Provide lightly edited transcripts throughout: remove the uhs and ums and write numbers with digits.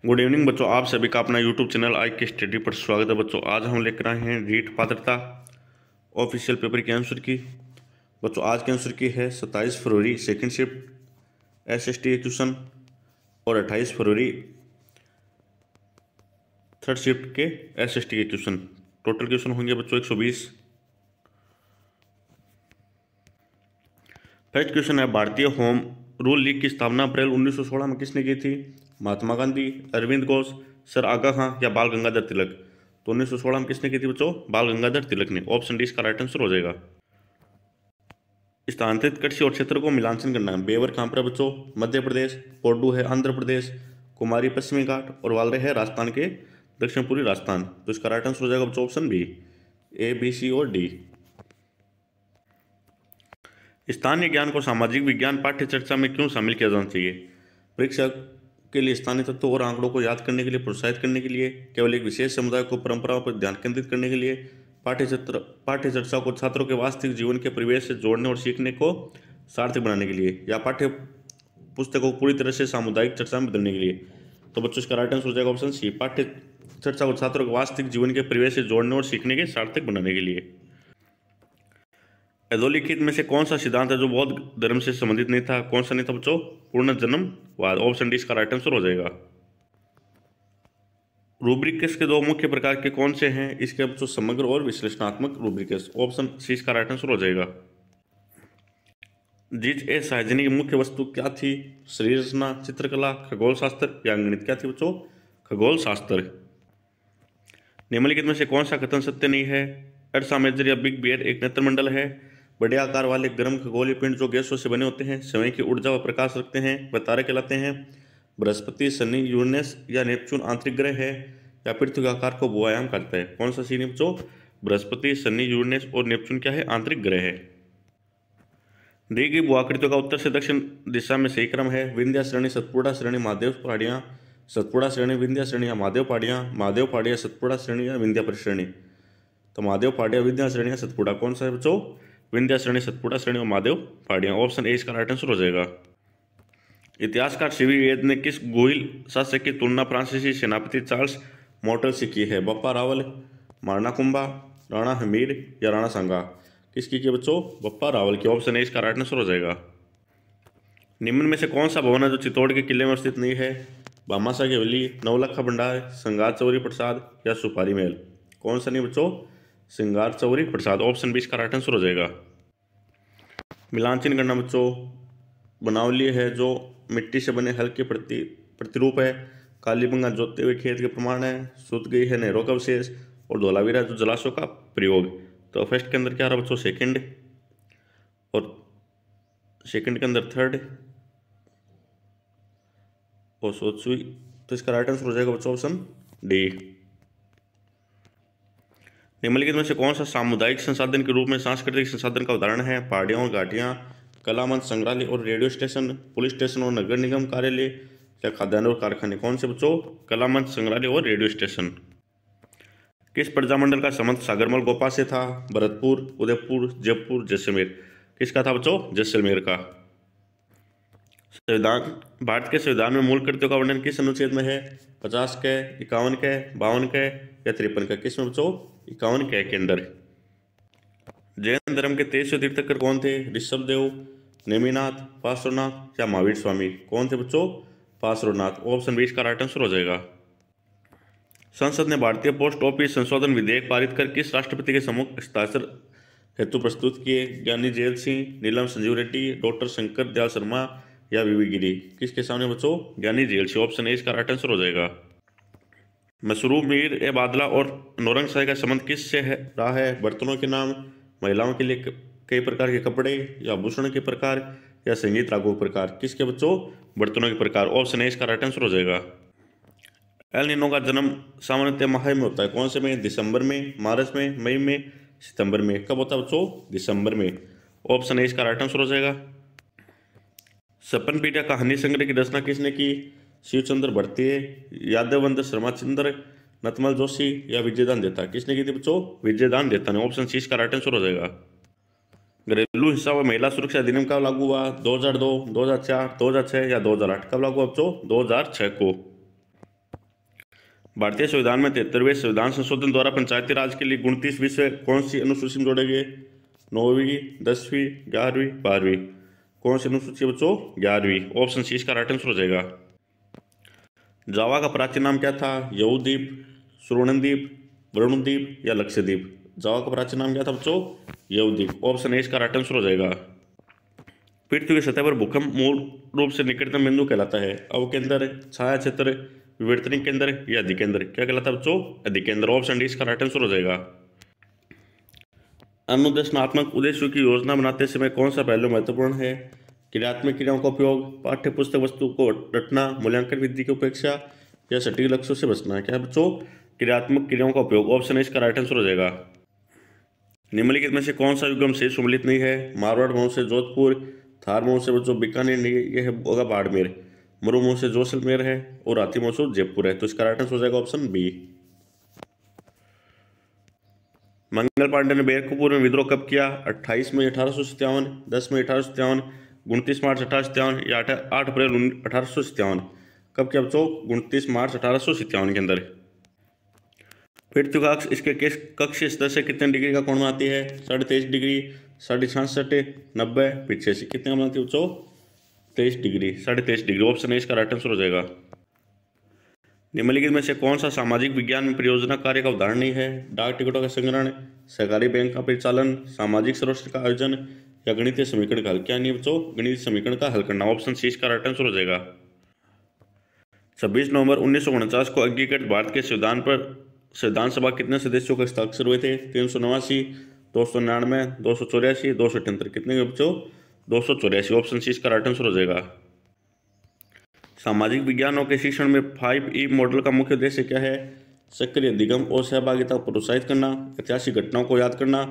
Good evening बच्चों, आप सभी का अपना यूट्यूब चैनल आई के स्टडी पर स्वागत है। बच्चों आज हम लेकर आए हैं रीट पात्रता ऑफिशियल पेपर के आंसर की। बच्चों आज के आंसर की है 27 फरवरी सेकंड शिफ्ट एसएसटी क्वेश्चन और 28 फरवरी थर्ड शिफ्ट के एसएसटी के क्वेश्चन। टोटल क्वेश्चन होंगे बच्चों 120। फर्स्ट क्वेश्चन है, भारतीय होम रूल लीग की स्थापना अप्रैल 1916 में किसने की थी? महात्मा गांधी, अरविंद घोष, सर आगा खां या बाल गंगाधर तिलक। तो 1916 में किसने की थी बच्चों? बाल गंगाधर तिलक ने। ऑप्शन डी इसका राइट आंसर हो जाएगा। स्थानांतरित कृषि और क्षेत्र को मिलांचन करना है। बेवर कहाँ पर है बच्चों? मध्य प्रदेश। पोर्डू है आंध्र प्रदेश। कुमारी पश्चिमी घाट और वालरे है राजस्थान के दक्षिण पूर्वी राजस्थान। तो इसका राइट आंसर हो जाएगा बच्चों option B, A B C और डी। स्थानीय ज्ञान को सामाजिक विज्ञान पाठ्य चर्चा में क्यों शामिल किया जाना चाहिए? परीक्षा के लिए स्थानीय तत्वों और आंकड़ों को याद करने के लिए, प्रोत्साहित करने के लिए, केवल एक विशेष समुदाय को परंपराओं पर ध्यान केंद्रित करने के लिए, पाठ्य चर्चा को छात्रों के वास्तविक जीवन के परिवेश से जोड़ने और सीखने को सार्थक बनाने के लिए, या पाठ्य पुस्तकों को पूरी तरह से सामुदायिक चर्चा में बदलने के लिए। तो बच्चों इसका राइट आंसर हो जाएगा ऑप्शन सी, पाठ्य चर्चा को छात्रों के वास्तविक जीवन के परिवेश से जोड़ने और सीखने के सार्थक बनाने के लिए। अधोलिखित में से कौन सा सिद्धांत है जो बौद्ध धर्म से संबंधित नहीं था? कौन सा नहीं था बच्चों? पुनर्जन्मवाद। ऑप्शन डी इसका राइट आंसर हो जाएगा। रूब्रिक्स के दो मुख्य प्रकार के कौन से हैं? इसके बच्चों समग्र और विश्लेषणात्मक रूब्रिक्स। ऑप्शन सी इसका राइट आंसर हो जाएगा। जीज ए साइजनी की मुख्य वस्तु क्या थी? शरीर रचना, चित्रकला, खगोल शास्त्र या गणित। क्या थी बच्चों? खगोल शास्त्र। निम्नलिखित में से कौन सा कथन सत्य नहीं है? अर्सा मेजर या बिग बियर एक नेत्रमंडल है। बड़े आकार वाले गर्म खगोलीय पिंड जो गैसों से बने होते हैं, समय की ऊर्जा व प्रकाश रखते हैं, वह तारे कहलाते हैं। बृहस्पति, शनि, यूरेनस या नेपच्यून आंतरिक ग्रह है, या पृथ्वी के आकार को भूआयाम करता है। कौन सा सी बच्चों? बृहस्पति, शनि, यूरेनस और नेपच्यून क्या है? आंतरिक ग्रह है। दी गई भूआकृतियों का उत्तर से दक्षिण दिशा में सही क्रम है। विंध्या श्रेणी, सतपुड़ा श्रेणी, महादेव पहाड़ियाँ। सतपुड़ा श्रेणी, विंध्या श्रेणी या महादेव पहाड़ियाँ। महादेव पहाड़ियाँ, सतपुड़ा श्रेणी या विंध्या परिश्रेणी। तो महादेव पहाड़ियाँ, विंध्या श्रेणी या सतपुड़ा। कौन सा है बच्चों? विंध्या श्रेणी, सतपुड़ा श्रेणी और महादेव पहाड़ियाँ। ऑप्शन ए इसका राइट आंसर हो जाएगा। इतिहासकार सीवी वेद ने किस गोहिल शासक की तुलना फ्रांसीसी सेनापति चार्ल्स मॉर्टल से की है? बप्पा रावल, मारना कुंभा, राणा हमीर या राणा सांगा। किसकी की बच्चों? बप्पा रावल की। ऑप्शन ए इसका राइट आंसर हो जाएगा। निम्न में से कौन सा भवन है जो चित्तौड़ के किले में स्थित नहीं है? भामाशाह की हवेली, नवलखा भंडार, श्रृंगार चौरी प्रसाद या सुपारी महल। कौन सा नहीं बच्चों? श्रृंगार चौरी प्रसाद। ऑप्शन बी इसका राइट आंसर हो जाएगा। मिलांचन करना बच्चों बनावली है जो मिट्टी से बने हल्के प्रतिरूप है। कालीबंगा जोतते हुए खेत के प्रमाण है। सूत गई है नहरों का विशेष, और धोलावीरा जो जलाशयों का प्रयोग। तो फर्स्ट के अंदर क्या रहा बच्चों? सेकंड, और सेकंड के अंदर थर्ड, और सोचुई। तो इसका राइट आंसर हो जाएगा बच्चों ऑप्शन डी। निम्नलिखित में से कौन सा सामुदायिक संसाधन के रूप में सांस्कृतिक संसाधन का उदाहरण है? पहाड़ियाँ और घाटियाँ, कला मंच, संग्रहालय और रेडियो स्टेशन, पुलिस स्टेशन और नगर निगम कार्यालय, या खाद्यान्न और कारखाने। कौन से बच्चों? कला मंच, संग्रहालय और रेडियो स्टेशन। किस प्रजामंडल का संबंध सागरमल गोपा से था? भरतपुर, उदयपुर, जयपुर, जैसलमेर। किसका था बच्चों? जैसलमेर का। संविधान, भारत के संविधान में मूल कृत्यों का वर्णन किस अनुच्छेद में है? 50 के, 51 के, 52 के या 53 का। किस में बच्चों? 51 के अंदर। जैन धर्म के 23वें तीर्थंकर कौन थे? ऋषभदेव, नेमिनाथ, पार्श्वनाथ या महावीर स्वामी। कौन थे बच्चों? पार्श्वनाथ। ऑप्शन बी इसका राइट आंसर हो जाएगा। संसद ने भारतीय पोस्ट ऑफिस संशोधन विधेयक पारित कर किस राष्ट्रपति के सम्मुख हस्ताक्षर हेतु प्रस्तुत किए? ज्ञानी जेल सिंह, नीलम संजीव रेड्डी, डॉक्टर शंकर दयाल शर्मा या वीवी गिरी। किसके सामने बच्चों? ज्ञानी जेल सिंह। ऑप्शन ए इसका राइट आंसर हो जाएगा। मशरूब, मीर ए बादला और नौरंग शाही का संबंध किससे रहा है? बर्तनों के नाम, महिलाओं के लिए कई प्रकार के कपड़े, या आभूषण के प्रकार, या संगीत रागों के प्रकार। किसके बच्चों? बर्तनों के प्रकार। ऑप्शन ए इसका राइट आंसर हो जाएगा। एल नीनो का जन्म सामान्यतः माह में होता है। कौन से में? दिसंबर में, मार्च में, मई में, सितंबर में। कब होता है बच्चों? दिसंबर में। ऑप्शन ए इसका राइट आंसर हो जाएगा। सपन पीठा कहानी संग्रह की रचना किसने की? शिवचंद्र भरतीय, यादववंत शर्माचंद्र, नतमल जोशी या विजयदान देता। किसने की थी बच्चों? विजयदान देता ने। ऑप्शन सी इसका राइट आंसर हो जाएगा। घरेलू हिंसा व महिला सुरक्षा अधिनियम कब लागू हुआ? 2002, 2004, 2006 या 2008। कब लागू हुआ बच्चों? 2006 को। भारतीय संविधान में 73वें संविधान संशोधन द्वारा पंचायती राज के लिए 29 विषय कौन सी अनुसूची में जोड़े गए? 9वीं, 10वीं, 11वीं, 12वीं। कौन सी अनुसूची है बच्चों? 11वीं। ऑप्शन सी इसका राइट आंसर हो जाएगा। जावा का प्राचीन नाम क्या था? यवद्वीप, सुवर्णद्वीप, वरुणद्वीप या लक्षद्वीप? जावा का प्राचीन नाम क्या था बच्चों? यवद्वीप। ऑप्शन ए इसका राइट आंसर हो जाएगा। पृथ्वी की सतह पर भूकंप मूल रूप से निकटतम बिंदु कहलाता है? अवकेंद्र, छाया क्षेत्र, विवर्तनिक केंद्र या अधिकेंद्र? क्या कहलाता है बच्चों? अधिकेंद्र। ऑप्शन डी इसका राइट आंसर हो जाएगा। अनुदेशनात्मक उद्देश्यों की योजना बनाते समय कौन सा पहलू महत्वपूर्ण है? क्रियात्मक क्रियाओं का उपयोग, पाठ्य पुस्तक वस्तु को रटना, मूल्यांकन विधि की उपेक्षा या सटीक लक्ष्यों से बचना? क्या है बच्चों? क्रियात्मक क्रियाओं का उपयोग। ऑप्शन इसका राइट आंसर हो जाएगा। निम्नलिखित में से कौन सा युग्म शेष सम्मिलित नहीं है? मारवाड़ मुंह से जोधपुर, थार मुंह से बच्चों बीकानेर नहीं, यह होगा बाड़मेर। मुरु मुंह से जैसलमेर है और हाथी मुंह से जयपुर है, तो इसका राइट आंसर हो जाएगा ऑप्शन बी। मंगल पांडे ने बैरकपुर में विद्रोह कब किया? 28 मई 1857, 10 मई 1857, 29 मार्च 1857 या 8 अप्रैल 1857? कब किया बच्चों? 29 मार्च 1857 के अंदर। पृथ्वी का अक्ष इसके कक्षीय सतह से कितने डिग्री का कोण बनाती है? 23.5 डिग्री, 66.5, 90, 85? कितने का बनाती है बच्चों? 23 डिग्री, 23.5 डिग्री। ऑप्शन ए इसका राइट आंसर हो जाएगा। निम्नलिखित में से कौन सा सामाजिक विज्ञान में परियोजना कार्य का उदाहरण नहीं है? डाक टिकटों का संग्रहण, सहकारी बैंक का परिचालन, सामाजिक सर्वेक्षण का आयोजन या गणितीय समीकरण का हल? क्या नहीं बच्चों? गणितीय समीकरण का हल करना। ऑप्शन सी इसका राइट आंसर हो जाएगा। 26 नवंबर 1949 को अंगीकृत भारत के संविधान सभा कितने सदस्यों के हस्ताक्षर हुए थे? 389, 299, 284, 278? कितने के बच्चों? 284। ऑप्शन सी इसका राइट आंसर हो जाएगा। सामाजिक विज्ञानों के शिक्षण में 5E मॉडल का मुख्य उद्देश्य क्या है? सक्रिय अधिगम और सहभागिता को प्रोत्साहित करना, ऐतिहासिक घटनाओं को याद करना,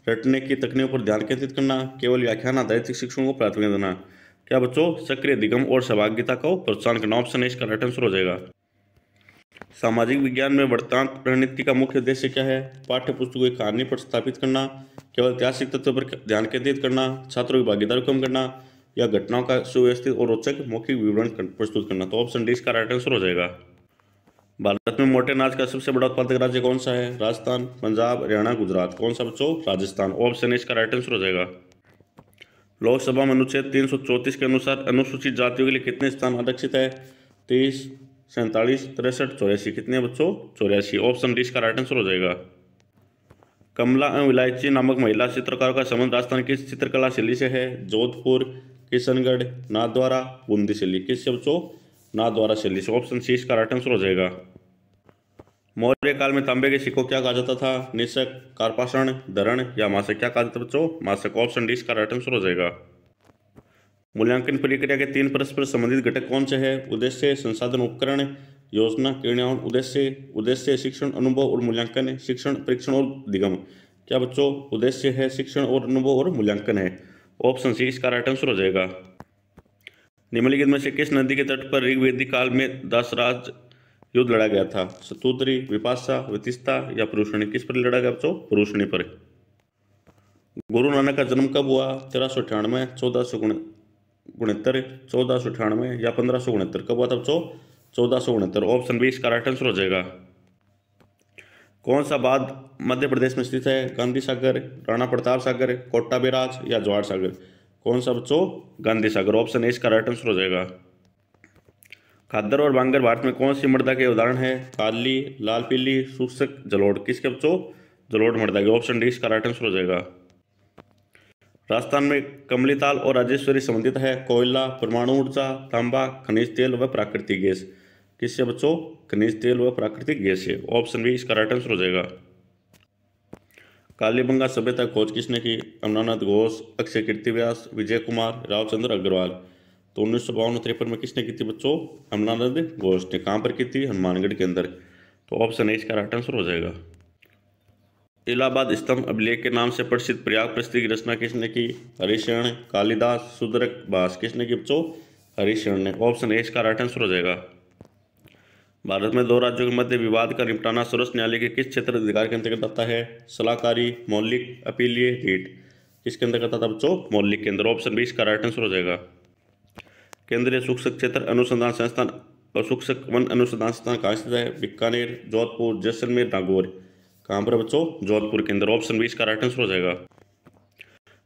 रटने की तकनीकों पर ध्यान केंद्रित करना, केवल व्याख्यान आधारित शिक्षण को प्राथमिकता देना? क्या बच्चों? सक्रिय अधिगम और सहभागिता को प्रोत्साहन करना। ऑप्शन ए इसका राइट आंसर हो जाएगा। सामाजिक विज्ञान में वर्तमान रणनीति का मुख्य उद्देश्य क्या है? पाठ्य पुस्तकों की कहानी पर स्थापित करना, केवल ऐतिहासिक तत्व पर ध्यान केंद्रित करना, छात्रों की भागीदारी कम करना या घटनाओं का सुव्यवस्थित और रोचक मौखिक विवरण प्रस्तुत करना? तो ऑप्शन डी इसका राइट आंसर हो जाएगा। भारत में मोटे अनाज का सबसे बड़ा उत्पादक राज्य कौन सा है? राजस्थान, पंजाब, हरियाणा, गुजरात? कौन सा बच्चों? राजस्थान। ऑप्शन ए इसका राइट आंसर हो जाएगा। लोकसभा में अनुच्छेद 334 के अनुसार अनुसूचित जातियों के लिए कितने स्थान आरक्षित है? 30, 47, 63, 84? कितने बच्चों? 84। ऑप्शन डी इसका राइट आंसर हो जाएगा। कमला एवं इलायची नामक महिला चित्रकारों का संबंध राजस्थान की चित्रकला शैली से है? जोधपुर, किशनगढ़, नाथद्वारा, बूंदी शैली? किससे बच्चों? नाथद्वारा शैली से। ऑप्शन सी इसका राइट आंसर हो जाएगा। मौर्य काल में तांबे के सिक्कों क्या कहा जाता था? निशक, कार्पाषण, धरण या मासक? क्या कहा जाता बच्चों? मासक। ऑप्शन डी इसका राइट आंसर हो जाएगा। मूल्यांकन प्रक्रिया के 3 परस्पर संबंधित घटक कौन से हैं? उद्देश्य, संसाधन, उपकरण, योजना, क्रियान्वयन। उद्देश्य शिक्षण, अनुभव और मूल्यांकन, शिक्षण, परीक्षण और अधिगम? क्या बच्चों? उद्देश्य है शिक्षण और अनुभव और मूल्यांकन है। ऑप्शन सी इसका राइट आंसर हो जाएगा। निम्नलिखित में से किस नदी के तट पर ऋग्वेदिक काल में दासराज युद्ध लड़ा गया था? शतुद्री, विपाशा, वतिस्ता या पुरुषणी? किस पर लड़ा गया बच्चों? पुरुषणी पर। गुरु नानक का जन्म कब हुआ? 1398, 1469, 1498 या 1569? कब हुआ था बच्चों? 1469। ऑप्शन बी इसका राइट आंसर हो जाएगा। कौन सा बांध मध्य प्रदेश में स्थित है? गांधी सागर, राणा प्रताप सागर, कोटा बैराज या जवाहर सागर? कौन सा बच्चों? गांधी सागर। ऑप्शन ए इसका राइट आंसर हो जाएगा। खादर और बांगर भारत में कौन सी मृदा के उदाहरण है? काली, लाल पीली, शुष्क, जलोढ़? किसके बच्चों? जलोढ़ मृदा के। ऑप्शन डी इसका राइट आंसर हो जाएगा। राजस्थान में कमलीताल और राजेश्वरी संबंधित है? कोयला, परमाणु ऊर्जा, तांबा, खनिज तेल व प्राकृतिक गैस? किससे बच्चों? खनिज तेल व प्राकृतिक गैस से। ऑप्शन बी इसका राइट आंसर हो जाएगा। कालीबंगा सभ्यता खोज किसने की? अमरनाथ घोष, अक्षय कीर्तिव्यास, विजय कुमार, रावचंद्र अग्रवाल? तो 1952-53 में किसने की थी बच्चों? अमरनाथ घोष ने। कहाँ पर की थी? हनुमानगढ़ के अंदर। तो ऑप्शन ए इसका राइट आंसर हो जाएगा। इलाहाबाद स्तंभ अभिलेख के नाम से प्रसिद्ध प्रयाग प्रस्तुति की रचना किसने की? हरिशरण, कालिदास, शूद्रक, भास? किसने की बच्चों? हरिशरण ने। ऑप्शन ए इसका राइट आंसर हो जाएगा। भारत में 2 राज्यों के मध्य विवाद का निपटाना सर्वोच्च न्यायालय के किस क्षेत्र अधिकार के अंतर्गत आता है? सलाहकारी, मौलिक, अपीलीय, रीट? किसके अंतर्गत आता है बच्चों? मौलिक के अंदर। ऑप्शन बी इसका राइट आंसर हो जाएगा। केंद्रीय सूक्ष्म क्षेत्र अनुसंधान संस्थान और शुष्क वन अनुसंधान संस्थान कहाँ स्थित है? बीकानेर, जोधपुर, जैसलमेर, नागौर। कहाँ पर है बच्चों? जोधपुर के अंदर। ऑप्शन 20 का राइट आंसर हो जाएगा।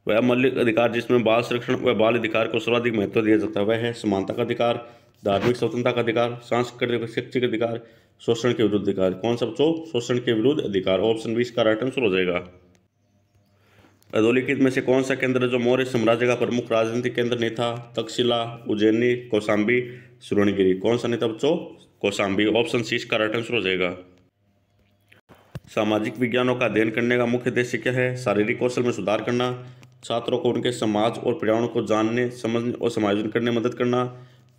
वह मौलिक अधिकार जिसमें बाल संरक्षण व बाल अधिकार को सर्वाधिक महत्व दिया जाता है वह है समानता का अधिकार, धार्मिक स्वतंत्रता का अधिकार, सांस्कृतिक व शैक्षिक अधिकार, शोषण के विरुद्ध अधिकार। कौन सा बच्चों? शोषण के विरुद्ध अधिकार। ऑप्शन 20 का राइट आंसर हो जाएगा। अधोलिखित में से कौन सा केंद्र जो मौर्य साम्राज्य का प्रमुख राजनीतिक केंद्र नहीं था? तक्षशिला, उज्जैनी, कौशाम्बी, सुवर्णगिरी। कौन सा नहीं था बच्चों? कौशाम्बी। ऑप्शन 6 का राइट आंसर हो जाएगा। सामाजिक विज्ञानों का अध्ययन करने का मुख्य उद्देश्य क्या है? शारीरिक कौशल में सुधार करना, छात्रों को उनके समाज और पर्यावरण को जानने, समझने और समायोजन करने में मदद करना,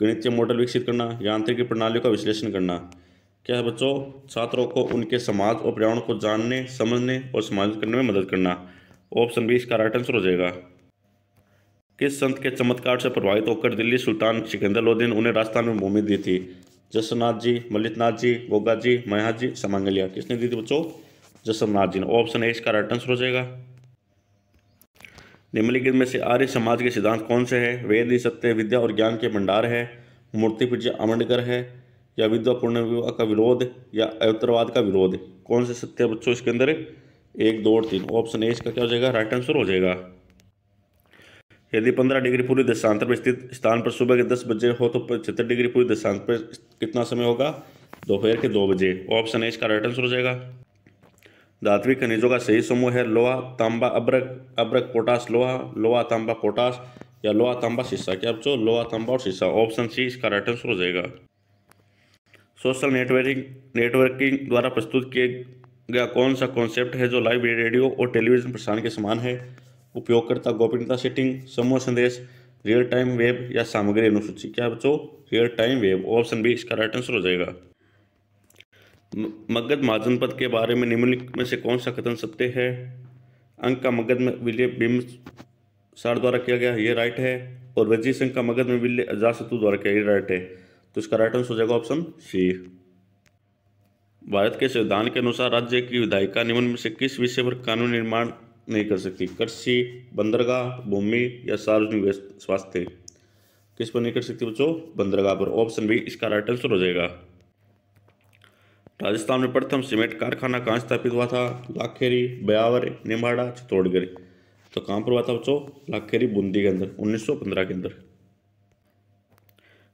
गणितीय मॉडल विकसित करना, यांत्रिकी प्रणालियों का विश्लेषण करना। क्या है बच्चों? छात्रों को उनके समाज और पर्यावरण को जानने, समझने और समायोजन करने में मदद करना। ऑप्शन 20 का राइट आंसर हो जाएगा। किस संत के चमत्कार से प्रभावित होकर दिल्ली सुल्तान सिकंदर लोधी ने उन्हें राजस्थान में भूमि दी थी? जसनाथ जी, मलिकनाथ जी, गोगा जी, महा जी, समांगलिया। किसने दी थी बच्चों? जसनाथ जी ने। ऑप्शन ए इसका राइट आंसर हो जाएगा। निम्नलिखित में से आर्य समाज के सिद्धांत कौन से है? वेद ही सत्य, विद्या और ज्ञान के भंडार है, मूर्ति पूजा अमंडकर है, या विधवा पूर्ण विवाह का विरोध, या अवतरवाद का विरोध। कौन से सत्य है बच्चों इसके अंदर? 1, 2 और 3। ऑप्शन ए इसका क्या हो जाएगा? राइट आंसर हो जाएगा। यदि 15 डिग्री पूर्वी देशांतर पर स्थित स्थान पर सुबह के 10 बजे हो तो 75 डिग्री पूर्वी देशांतर पर कितना समय होगा? दोपहर के 2 बजे। ऑप्शन ए इसका राइट आंसर हो जाएगा। धात्विक खनिजों का सही समूह है लोहा, तांबा, अब्रक, अब्रक, पोटास, लोहा, लोहा, तांबा, पोटास, या लोहा, तांबा, शीशा। क्या बच्चों? लोहा, तांबा और शीशा। ऑप्शन सी इसका राइट आंसर हो जाएगा। सोशल नेटवर्किंग द्वारा प्रस्तुत किए गया कौन सा कॉन्सेप्ट है जो लाइव रेडियो और टेलीविजन प्रसारण के समान है? उपयोगकर्ता गोपनीयता सेटिंग, समूह संदेश, रियल टाइम वेब, या सामग्री अनुसूची। क्या बच्चों? Real time web. Option B इसका राइट आंसर हो जाएगा। मगध महाजनपद के बारे में निम्नलिखित में से कौन सा कथन सत्य है? अंक का मगध में विलय बिम्बसार द्वारा किया गया, ये राइट है। और वज्री सिंह का मगध में विलय अजातशत्रु द्वारा किया, ये राइट है। तो इसका राइट आंसर हो जाएगा ऑप्शन सी। भारत के संविधान के अनुसार राज्य की विधायिका निम्न में से किस विषय पर कानून निर्माण नहीं कर सकती? कृषि, बंदरगाह, भूमि, या सार्वजनिक स्वास्थ्य। किस पर नहीं कर सकती बच्चों? बंदरगाह पर। ऑप्शन बी इसका राइट आंसर हो जाएगा। राजस्थान में प्रथम सीमेंट कारखाना कहाँ स्थापित हुआ था? लाखेरी, ब्यावर, निम्बाड़ा, चित्तौड़गढ़। तो कहाँ पर हुआ था बच्चों? लाखेरी, बूंदी के अंदर 1915 के अंदर।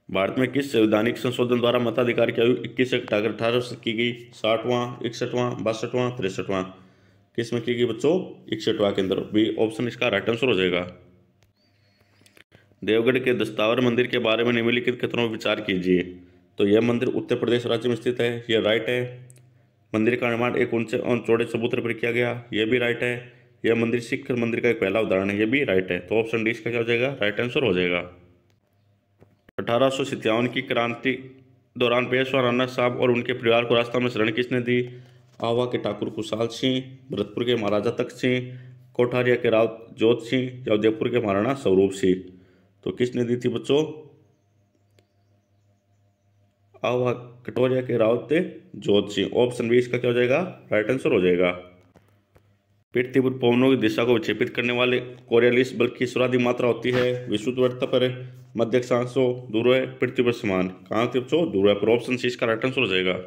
भारत में किस संवैधानिक संशोधन द्वारा मताधिकार की आयु 21 से घटाकर 18 वर्ष की गई? 60वां, 61वां, 62वां, 63वां। किस में की गई बच्चों? 61वां के अंदर। बी ऑप्शन इसका राइट आंसर हो जाएगा। देवगढ़ के दस्तावर मंदिर के बारे में निम्नलिखित कथनों पर विचार कीजिए। तो यह मंदिर उत्तर प्रदेश राज्य में स्थित है, यह राइट है। मंदिर का निर्माण एक ऊंचे और चौड़े चबूतरे पर किया गया, यह भी राइट है। यह मंदिर सिख मंदिर का एक पहला उदाहरण है, यह भी राइट है। तो ऑप्शन डी इसका क्या हो जाएगा? राइट आंसर हो जाएगा। 1857 की क्रांति दौरान पेशवा राणा साहब और उनके परिवार को राजस्थान में शरण किसने दी? आवा के ठाकुर कुशाल सिंह, भरतपुर के महाराजा तख्त सिंह, कोठारिया के राव जोत सिंह, या उदयपुर के महाराणा स्वरूप सिंह। तो किसने दी थी बच्चों? आवा कटोरिया के राव थे जोत सिंह। ऑप्शन बी इसका क्या हो जाएगा? राइट आंसर हो जाएगा। पृथ्वी पर पवनों की दिशा को विक्षेपित करने वाले कोरियलिस बल की सर्वाधिक मात्रा होती है? विषुववृत्त पर, मध्य अक्षांशों, ध्रुव, पृथ्वी पर समान। कहाँ थे बच्चों? ध्रुव पर। ऑप्शन सी इसका राइट आंसर हो जाएगा।